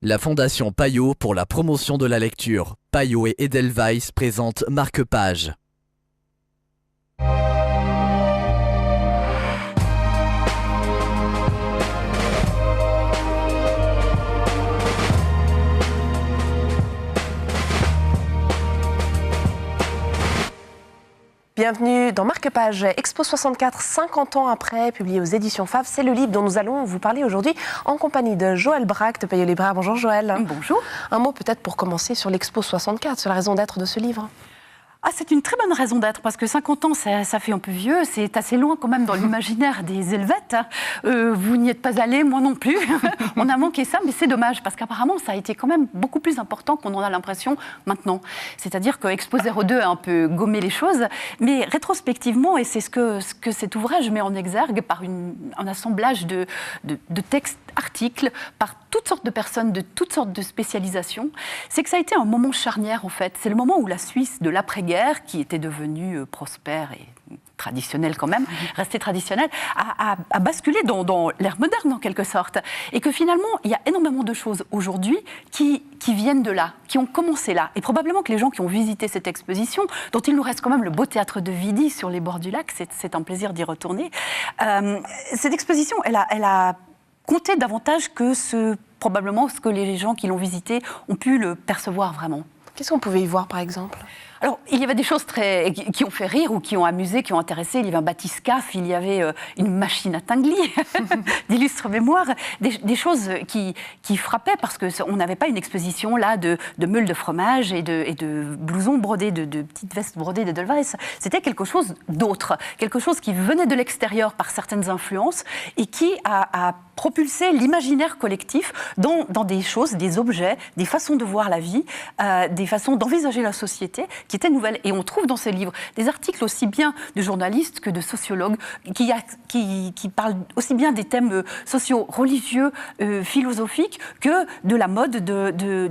La Fondation Payot pour la promotion de la lecture. Payot et Edelweiss présentent Marque-Page. Bienvenue dans Marque-Page, Expo 64, 50 ans après, publié aux éditions Fav. C'est le livre dont nous allons vous parler aujourd'hui en compagnie de Joëlle Bracht, Payot Libraire. Bonjour Joëlle. Bonjour. Un mot peut-être pour commencer sur l'Expo 64, sur la raison d'être de ce livre. C'est une très bonne raison d'être, parce que 50 ans, ça fait un peu vieux, c'est assez loin quand même dans l'imaginaire des Helvètes. Vous n'y êtes pas allés, moi non plus. On a manqué ça, mais c'est dommage, parce qu'apparemment, ça a été quand même beaucoup plus important qu'on en a l'impression maintenant. C'est-à-dire que Expo 02 a un peu gommé les choses, mais rétrospectivement, et c'est ce que cet ouvrage met en exergue par un assemblage de textes, articles, par toutes sortes de personnes, de toutes sortes de spécialisations, c'est que ça a été un moment charnière, en fait. C'est le moment où la Suisse de l'après-guerre, qui était devenue prospère et traditionnelle quand même, restée traditionnelle, a basculé dans l'ère moderne en quelque sorte. Et que finalement, il y a énormément de choses aujourd'hui qui viennent de là, qui ont commencé là. Et probablement que les gens qui ont visité cette exposition, dont il nous reste quand même le beau théâtre de Vidi sur les bords du lac, c'est un plaisir d'y retourner, cette exposition, elle a compté davantage que probablement ce que les gens qui l'ont visité ont pu le percevoir vraiment. Qu'est-ce qu'on pouvait y voir par exemple ? Alors, il y avait des choses qui ont fait rire ou qui ont amusé, qui ont intéressé. Il y avait un bathyscaphe, il y avait une machine à Tinguely, d'illustres mémoires. Des choses qui frappaient parce qu'on n'avait pas une exposition là de meules de fromage et de blousons brodés, de petites vestes brodées d'Edelweiss. C'était quelque chose d'autre, quelque chose qui venait de l'extérieur par certaines influences et qui a propulsé l'imaginaire collectif dans des choses, des objets, des façons de voir la vie, des façons d'envisager la société qui étaient nouvelles. Et on trouve dans ces livres des articles aussi bien de journalistes que de sociologues qui parlent aussi bien des thèmes socio-religieux, philosophiques, que de la mode,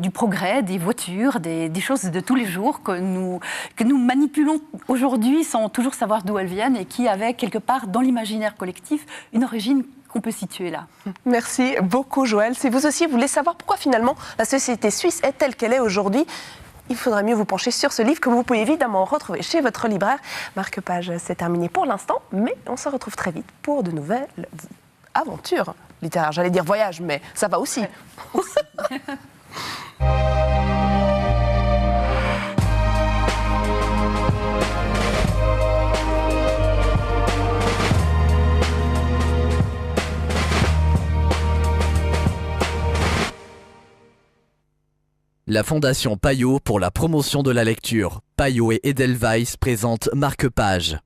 du progrès, des voitures, des choses de tous les jours que nous manipulons aujourd'hui sans toujours savoir d'où elles viennent et qui avaient quelque part dans l'imaginaire collectif une origine qu'on peut situer là. Merci beaucoup Joëlle. Si vous aussi voulez savoir pourquoi finalement la société suisse est telle qu'elle est aujourd'hui, il faudrait mieux vous pencher sur ce livre que vous pouvez évidemment retrouver chez votre libraire. Marque-Page, c'est terminé pour l'instant, mais on se retrouve très vite pour de nouvelles aventures littéraires. J'allais dire voyage, mais ça va aussi. La Fondation Payot pour la promotion de la lecture. Payot et Edelweiss présentent Marque-Page.